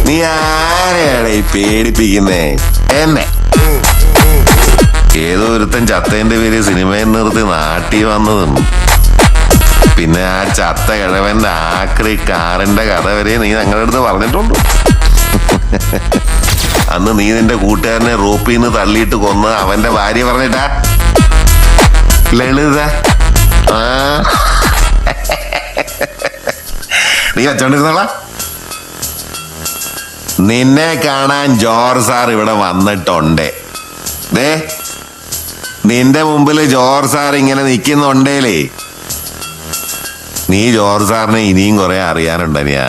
നീ ആരെയാണ് ഈ പേടിപ്പിക്കുന്നേ? എന്നെ ഏതോ ഒരുത്തൻ ചത്തേന്റെ പേര് സിനിമയിൽ നിർത്തി നാട്ടി വന്നതും പിന്നെ ആ ചത്ത കിഴവന്റെ ആക്രി കാറിന്റെ കഥ വരെ നീ ഞങ്ങളുടെ അടുത്ത് പറഞ്ഞിട്ടുണ്ടോ? അന്ന് നീ നിന്റെ കൂട്ടുകാരനെ റോപ്പിൽ നിന്ന് തള്ളിയിട്ട് കൊന്ന് അവന്റെ ഭാര്യ പറഞ്ഞിട്ടാ ലളിത. ആ നീ വെച്ചോണ്ടിരുന്നോളാ. നിന്നെ കാണാൻ ജോർജ് സാർ ഇവിടെ വന്നിട്ടുണ്ട്. ദേ നിന്റെ മുമ്പിൽ ജോർജ് സാർ ഇങ്ങനെ നിൽക്കുന്നുണ്ടേലേ നീ ജോർജ് സാറിനെ ഇനിയും കുറെ അറിയാനുണ്ടനിയാ.